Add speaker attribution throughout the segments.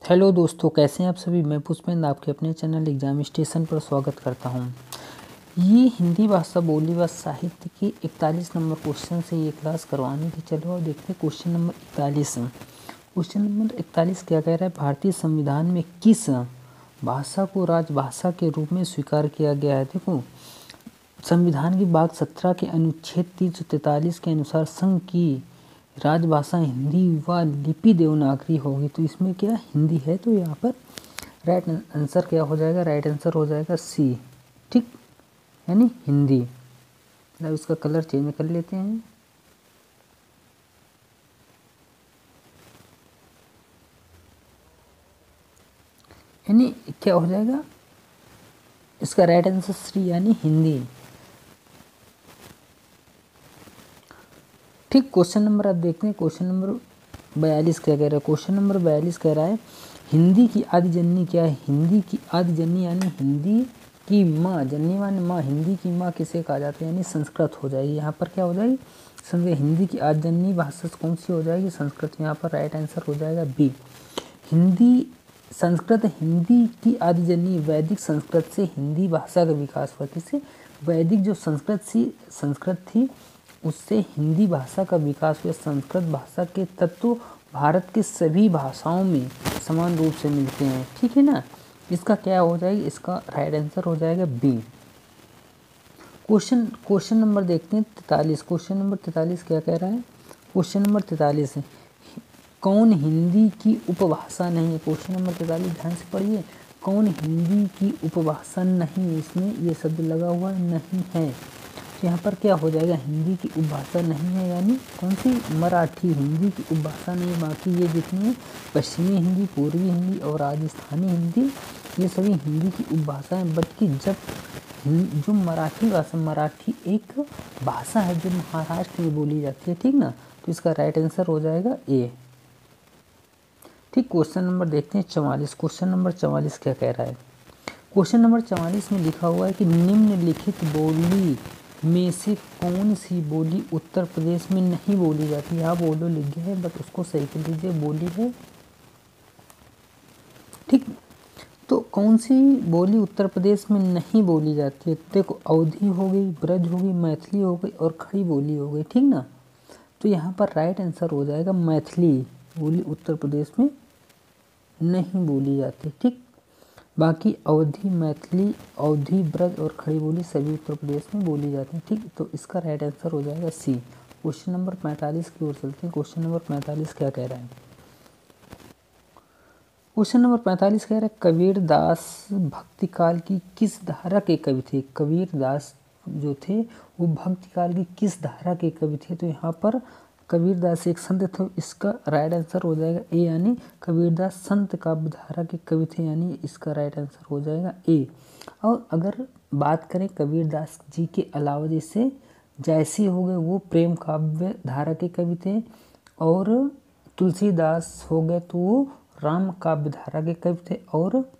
Speaker 1: Hello दोस्तों, कैसे हैं आप सभी। मैं पुष्पेंद्र आपके अपने चैनल एग्जाम स्टेशन पर स्वागत करता हूं। ये हिंदी भाषा बोली व साहित्य की 41 नंबर क्वेश्चन से ये क्लास करवाने की। चलो और देखते हैं क्वेश्चन नंबर 41। क्वेश्चन नंबर 41 क्या कह रहा है, भारतीय संविधान में किस भाषा को राजभाषा के रूप में स्वीकार किया गया है। देखो, संविधान की भाग 17 के अनुच्छेद 343 के अनुसार संघ की राजभाषा हिंदी व लिपि देवनागरी होगी। तो इसमें क्या हिंदी है, तो यहाँ पर राइट आंसर क्या हो जाएगा, राइट आंसर हो जाएगा सी, ठीक, यानी हिंदी। अब इसका कलर चेंज कर लेते हैं। यानी क्या हो जाएगा, इसका राइट आंसर सी यानी हिंदी। ठीक, क्वेश्चन नंबर आप देखते हैं। क्वेश्चन नंबर 42 क्या कह रहा है। क्वेश्चन नंबर 42 कह रहा है, हिंदी की आदि जननी क्या है। हिंदी की आदि जननी यानी हिंदी की माँ, जननी माने माँ, हिंदी की माँ किसे कहा जाता है, यानी संस्कृत हो जाएगी। यहाँ पर क्या हो जाएगी, समझे, हिंदी की आदि जननी भाषा कौन सी हो जाएगी, संस्कृत। यहाँ पर राइट आंसर हो जाएगा बी, हिंदी। संस्कृत हिंदी की आदि जननी, वैदिक संस्कृत से हिंदी भाषा का विकास हुआ। किससे, वैदिक जो संस्कृत थी उससे हिंदी भाषा का विकास हुआ। संस्कृत भाषा के तत्व भारत के सभी भाषाओं में समान रूप से मिलते हैं, ठीक है ना। इसका क्या हो जाएगा, इसका राइट आंसर हो जाएगा बी। क्वेश्चन नंबर देखते हैं 43। क्वेश्चन नंबर 43 क्या कह रहा है। क्वेश्चन नंबर 43 है, कौन हिंदी की उपभाषा नहीं है। क्वेश्चन नंबर 43 ध्यान से पढ़िए, कौन हिंदी की उपभाषा नहीं है। इसमें ये शब्द लगा हुआ नहीं है। तो यहाँ पर क्या हो जाएगा, हिंदी की उपभाषा नहीं है, यानी कौन सी, मराठी हिंदी की उपभाषा नहीं। बाकी ये जितनी है, पश्चिमी हिंदी, पूर्वी हिंदी और राजस्थानी हिंदी, ये सभी हिंदी की उपभाषा है। बल्कि जब जो मराठी भाषा, मराठी एक भाषा है जो महाराष्ट्र में बोली जाती है, ठीक ना। तो इसका राइट आंसर हो जाएगा ए। ठीक, क्वेश्चन नंबर देखते हैं 44। क्वेश्चन नंबर 44 क्या कह रहा है। क्वेश्चन नंबर 44 में लिखा हुआ है कि निम्नलिखित बोली में से कौन सी बोली उत्तर प्रदेश में नहीं बोली जाती है। यहाँ बोलो लिख गया है, बट उसको सही कर लीजिए, बोली है, ठीक। तो कौन सी बोली उत्तर प्रदेश में नहीं बोली जाती है। देखो, अवधी हो गई, ब्रज हो गई, मैथिली हो गई और खड़ी बोली हो गई, ठीक ना। तो यहाँ पर राइट आंसर हो जाएगा मैथिली बोली उत्तर प्रदेश में नहीं बोली जाती, ठीक। बाकी अवधी, मैथिली, अवधी, ब्रज और खड़ी बोली सभी उत्तर प्रदेश में बोली जाती हैं, ठीक। तो इसका राइट आंसर हो जाएगा सी। क्वेश्चन नंबर 45 की ओर चलते हैं। क्वेश्चन नंबर 45 क्या कह रहा है। क्वेश्चन नंबर 45 कह रहा है, कबीर दास भक्ति काल की किस धारा के कवि थे। कबीर दास जो थे वो भक्ति काल की किस धारा के कवि थे। तो यहाँ पर कबीरदास एक संत थे। इसका राइट आंसर हो जाएगा ए, यानी कबीरदास संत काव्य धारा के कवि थे, यानी इसका राइट आंसर हो जाएगा ए। और अगर बात करें कबीरदास जी के अलावा, जैसे जैसी हो गए वो प्रेम काव्य धारा के कवि थे, और तुलसीदास हो गए तो वो राम काव्य धारा के कवि थे, और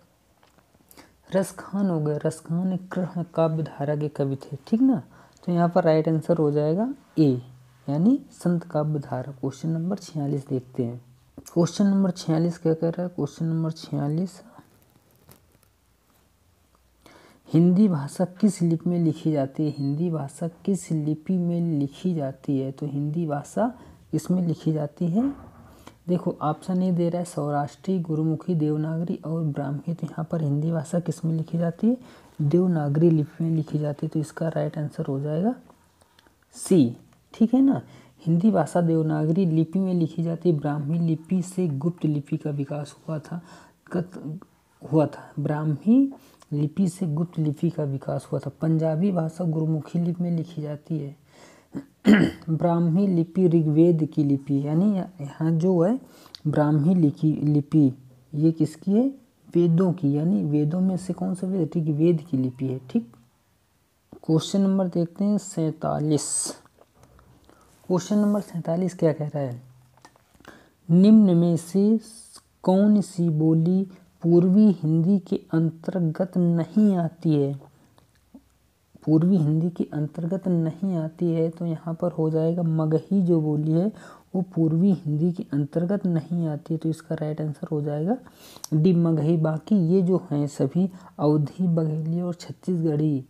Speaker 1: रसखान हो गए, रसखान कृष्ण काव्य धारा के कवि थे, ठीक ना। तो यहाँ पर राइट आंसर हो जाएगा ए, यानी संत काव्य धारा। क्वेश्चन नंबर 46 देखते हैं। क्वेश्चन नंबर 46 क्या कह रहा है। क्वेश्चन नंबर 46, हिंदी भाषा किस लिपि में लिखी जाती है। हिंदी भाषा किस लिपि में लिखी जाती है। तो हिंदी भाषा इसमें लिखी जाती है, देखो ऑप्शन ए दे रहा है, सौराष्ट्री, गुरुमुखी, देवनागरी और ब्राह्मी। तो यहाँ पर हिंदी भाषा किस में लिखी जाती है, देवनागरी लिपि में लिखी जाती है। तो इसका राइट आंसर हो जाएगा सी, ठीक है ना। हिंदी भाषा देवनागरी लिपि में लिखी जाती है। ब्राह्मी लिपि से गुप्त लिपि का विकास हुआ था। ब्राह्मी लिपि से गुप्त लिपि का विकास हुआ था। पंजाबी भाषा गुरुमुखी लिपि में लिखी जाती है। ब्राह्मी लिपि ऋग्वेद की लिपि, यानी यहाँ जो है ब्राह्मी लिपि ये किसकी है, वेदों की, यानी वेदों में से कौन सा वेद, ऋग्वेद की लिपि है, ठीक। क्वेश्चन नंबर देखते हैं 47। क्वेश्चन नंबर 47 क्या कह रहा है, निम्न में से कौन सी बोली पूर्वी हिंदी के अंतर्गत नहीं आती है। पूर्वी हिंदी के अंतर्गत नहीं आती है। तो यहाँ पर हो जाएगा मगही जो बोली है वो पूर्वी हिंदी के अंतर्गत नहीं आती है। तो इसका राइट आंसर हो जाएगा डी मगही। बाकी ये जो हैं सभी अवधी, बघेली और छत्तीसगढ़ी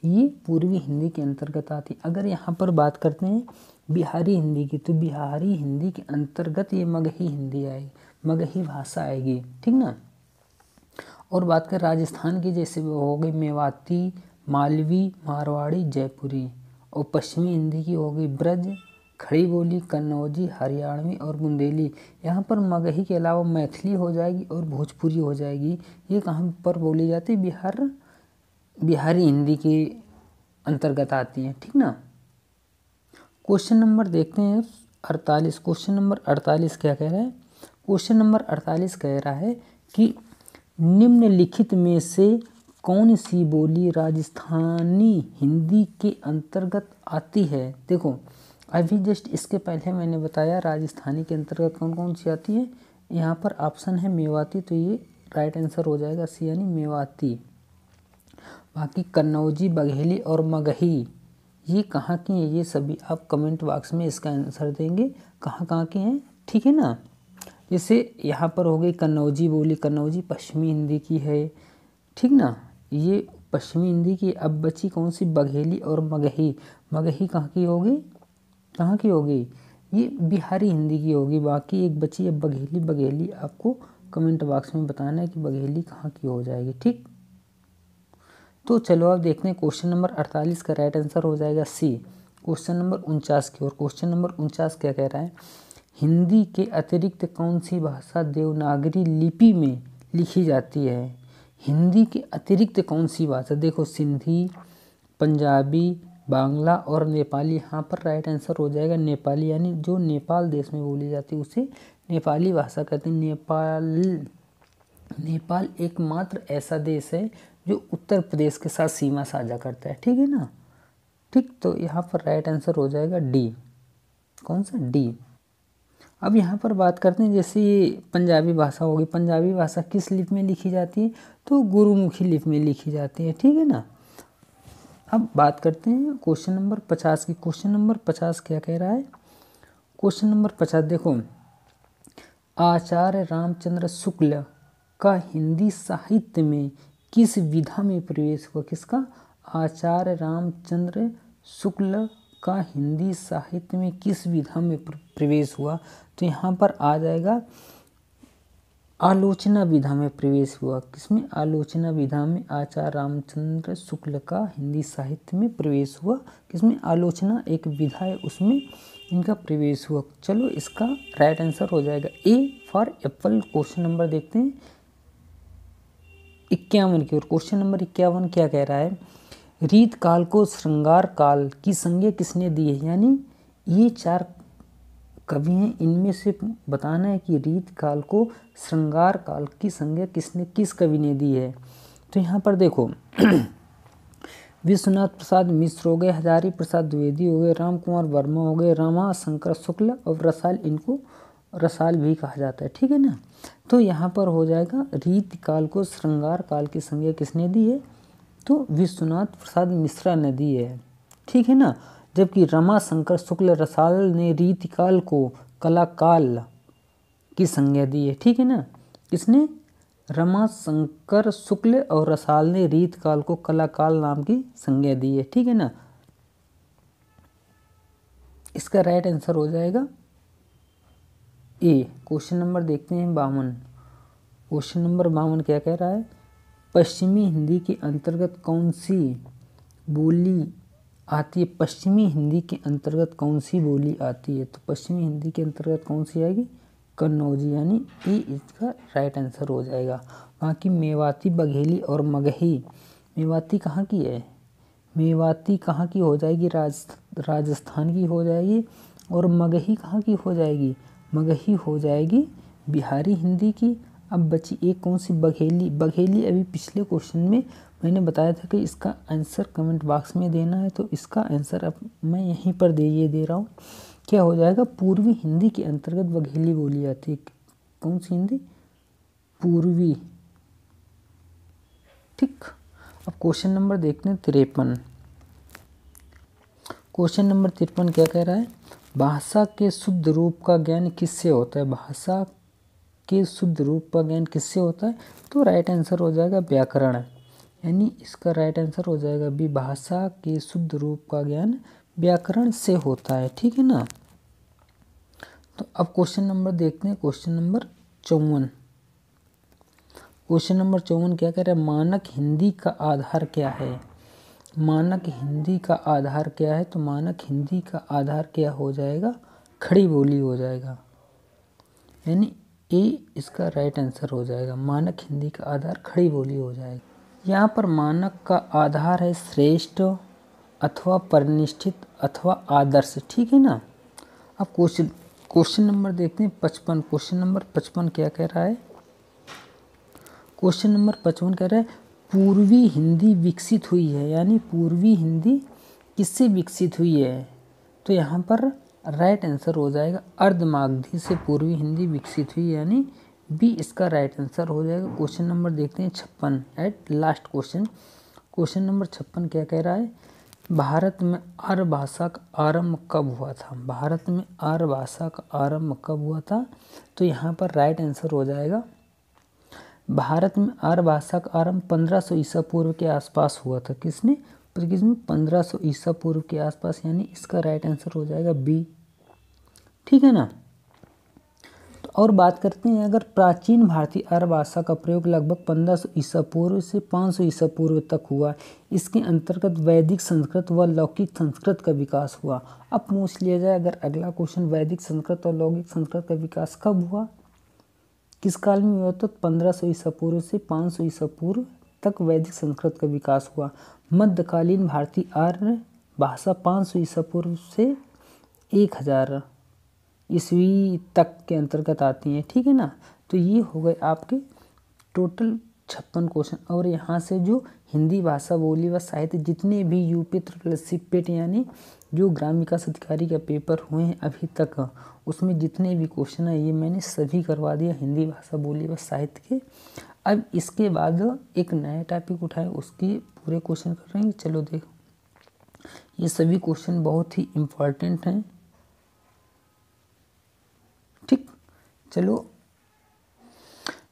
Speaker 1: ये पूर्वी हिंदी के अंतर्गत आती। अगर यहाँ पर बात करते हैं बिहारी हिंदी की, तो बिहारी हिंदी के अंतर्गत ये मगही हिंदी आएगी, मगही भाषा आएगी, ठीक ना। और बात करें राजस्थान की, जैसे वो हो गई मेवाती, मालवी, मारवाड़ी, जयपुरी। और पश्चिमी हिंदी की हो गई ब्रज, खड़ी बोली, कन्नौजी, हरियाणवी और बुंदेली। यहाँ पर मगही के अलावा मैथिली हो जाएगी और भोजपुरी हो जाएगी। ये कहाँ पर बोली जाती है? बिहारी हिंदी के अंतर्गत आती हैं, ठीक ना। क्वेश्चन नंबर देखते हैं 48। क्वेश्चन नंबर 48 क्या कह रहा है? क्वेश्चन नंबर 48 कह रहा है कि निम्नलिखित में से कौन सी बोली राजस्थानी हिंदी के अंतर्गत आती है? देखो अभी जस्ट इसके पहले मैंने बताया राजस्थानी के अंतर्गत कौन कौन सी आती है। यहाँ पर ऑप्शन है मेवाती, तो ये राइट आंसर हो जाएगा सी यानी मेवाती। बाकी कन्नौजी, बघेली और मगही ये कहाँ की हैं? ये सभी आप कमेंट बॉक्स में इसका आंसर देंगे कहाँ कहाँ के हैं, ठीक है ना। जैसे यहाँ पर हो गई कन्नौजी बोली, कन्नौजी पश्चिमी हिंदी की है, ठीक ना, ये पश्चिमी हिंदी की। अब बची कौन सी? बघेली और मगही। मगही कहाँ की होगी? कहाँ की होगी? ये बिहारी हिंदी की होगी। बाकी एक बची है बघेली। बघेली आपको कमेंट बॉक्स में बताना है कि बघेली कहाँ की हो जाएगी, ठीक। तो चलो अब देखते हैं क्वेश्चन नंबर 48 का राइट आंसर हो जाएगा सी। क्वेश्चन नंबर 49 की ओर। क्वेश्चन नंबर 49 क्या कह रहा है? हिंदी के अतिरिक्त कौन सी भाषा देवनागरी लिपि में लिखी जाती है? हिंदी के अतिरिक्त कौन सी भाषा? देखो सिंधी, पंजाबी, बांग्ला और नेपाली। यहाँ पर राइट आंसर हो जाएगा नेपाली, यानी जो नेपाल देश में बोली जाती है उसे नेपाली भाषा कहते हैं। नेपाल एकमात्र ऐसा देश है जो उत्तर प्रदेश के साथ सीमा साझा करता है, ठीक है ना, ठीक। तो यहाँ पर राइट आंसर हो जाएगा डी। कौन सा? डी। अब यहाँ पर बात करते हैं जैसे ये पंजाबी भाषा होगी। पंजाबी भाषा किस लिपि में लिखी जाती है? तो गुरुमुखी लिपि में लिखी जाती है, ठीक है ना। अब बात करते हैं क्वेश्चन नंबर 50 की। क्वेश्चन नंबर 50 क्या कह रहा है? क्वेश्चन नंबर 50 देखो, आचार्य रामचंद्र शुक्ल का हिंदी साहित्य में किस विधा में प्रवेश हुआ? किसका? आचार्य रामचंद्र शुक्ल का हिंदी साहित्य में किस विधा में प्रवेश हुआ? तो यहाँ पर आ जाएगा आलोचना विधा में प्रवेश हुआ। किसमें? आलोचना विधा में आचार्य रामचंद्र शुक्ल का हिंदी साहित्य में प्रवेश हुआ। किसमें? आलोचना एक विधा है उसमें इनका प्रवेश हुआ। चलो इसका राइट आंसर हो जाएगा A for Apple. Question number देखते हैं 51 की ओर। क्वेश्चन नंबर 51 क्या कह रहा है? रीत काल को श्रृंगार काल की संज्ञा किसने दी है? यानी ये 4 कवि हैं, इनमें से बताना है कि रीत काल को श्रृंगार काल की संज्ञा किस कवि ने दी है। तो यहाँ पर देखो विश्वनाथ प्रसाद मिश्र हो गए, हजारी प्रसाद द्विवेदी हो गए, राम कुमार वर्मा हो गए, रमा शंकर शुक्ल और रसाल, इनको रसाल भी कहा जाता है, ठीक है ना। तो यहाँ पर हो जाएगा रीत काल को श्रृंगार काल की संज्ञा किसने दी है? तो विश्वनाथ प्रसाद मिश्रा ने दी है, ठीक है ना। जबकि रमा शंकर शुक्ल रसाल ने रीतिकाल को कला काल की संज्ञा दी है, ठीक है ना। किसने? रमा शंकर शुक्ल और रसाल ने रीतकाल को कला काल नाम की संज्ञा दी है, ठीक है ना। इसका राइट आंसर हो जाएगा ए। क्वेश्चन नंबर देखते हैं 52। क्वेश्चन नंबर 52 क्या कह रहा है? पश्चिमी हिंदी के अंतर्गत कौन सी बोली आती है? पश्चिमी हिंदी के अंतर्गत कौन सी बोली आती है? तो पश्चिमी हिंदी के अंतर्गत कौन सी आएगी? कन्नौजी, यानी ए इसका राइट आंसर हो जाएगा। बाकी मेवाती, बघेली और मगही। मेवाती कहाँ की है? मेवाती कहाँ की हो जाएगी? राजस्थान की हो जाएगी। और मगही कहाँ की हो जाएगी? मगही हो जाएगी बिहारी हिंदी की। अब बची एक कौन सी? बघेली। बघेली अभी पिछले क्वेश्चन में मैंने बताया था कि इसका आंसर कमेंट बॉक्स में देना है, तो इसका आंसर अब मैं यहीं पर दे रहा हूँ। क्या हो जाएगा? पूर्वी हिंदी के अंतर्गत बघेली बोली जाती है। कौन सी हिंदी? पूर्वी, ठीक। अब क्वेश्चन नंबर देखते हैं 53। क्वेश्चन नंबर 53 क्या कह रहा है? भाषा के शुद्ध रूप का ज्ञान किससे होता है? भाषा के शुद्ध रूप का ज्ञान किससे होता है? तो राइट आंसर हो जाएगा व्याकरण, यानी इसका राइट आंसर हो जाएगा बी, भाषा के शुद्ध रूप का ज्ञान व्याकरण से होता है। ठीक है ना। तो अब क्वेश्चन नंबर देखते हैं, क्वेश्चन नंबर 54। क्वेश्चन नंबर 54 क्या कह रहा है? मानक हिंदी का आधार क्या है? मानक हिंदी का आधार क्या है? तो मानक हिंदी का आधार क्या हो जाएगा? खड़ी बोली हो जाएगा, यानी ए इसका राइट आंसर हो जाएगा। मानक हिंदी का आधार खड़ी बोली हो जाएगा। यहाँ पर मानक का आधार है श्रेष्ठ अथवा परिनिष्ठित अथवा आदर्श। ठीक है ना। अब क्वेश्चन नंबर देखते हैं 55। क्वेश्चन नंबर 55 क्या कह रहा है? क्वेश्चन नंबर 55 कह रहा है पूर्वी हिंदी विकसित हुई है, यानी पूर्वी हिंदी किससे विकसित हुई है? तो यहाँ पर राइट आंसर हो जाएगा अर्धमागधी से पूर्वी हिंदी विकसित हुई, यानी बी इसका राइट आंसर हो जाएगा। क्वेश्चन नंबर देखते हैं 56 at last question. Question number 56 क्या कह रहा है? भारत में आर्य भाषा का आरंभ कब हुआ था? भारत में आर्य भाषा का आरंभ कब हुआ था? तो यहाँ पर राइट आंसर हो जाएगा भारत में आर्य भाषा का आरंभ 1500 ईसा पूर्व के आसपास हुआ था। किसने? 1500 ईसा पूर्व के आसपास, यानी इसका राइट आंसर हो जाएगा बी। ठीक है ना। तो और बात करते हैं, अगर प्राचीन भारतीय आर्य भाषा का प्रयोग लगभग 1500 ईसा पूर्व से 500 ईसा पूर्व तक हुआ, इसके अंतर्गत वैदिक संस्कृत व लौकिक संस्कृत का विकास हुआ। अब पूछ लिया जाए अगर अगला क्वेश्चन, वैदिक संस्कृत और लौकिक संस्कृत का विकास कब हुआ, किस काल में हुआ? तो 1500 ईसा पूर्व से 500 ईसा पूर्व तक वैदिक संस्कृत का विकास हुआ। मध्यकालीन भारतीय आर्य भाषा 500 ईसा पूर्व से 1000 ईस्वी तक के अंतर्गत आती हैं। ठीक है ना। तो ये हो गए आपके टोटल 56 क्वेश्चन। और यहाँ से जो हिंदी भाषा बोली व साहित्य जितने भी यूपी सिपेट यानी जो ग्राम विकास अधिकारी का पेपर हुए हैं अभी तक, उसमें जितने भी क्वेश्चन है ये मैंने सभी करवा दिया हिंदी भाषा बोली व साहित्य के। अब इसके बाद एक नया टॉपिक उठाए, उसके पूरे क्वेश्चन कर रहे हैं। चलो देखो, ये सभी क्वेश्चन बहुत ही इम्पोर्टेंट हैं। ठीक, चलो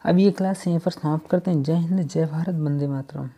Speaker 1: अब ये क्लास यहीं पर समाप्त करते हैं। जय हिंद, जय भारत, वंदे मातरम।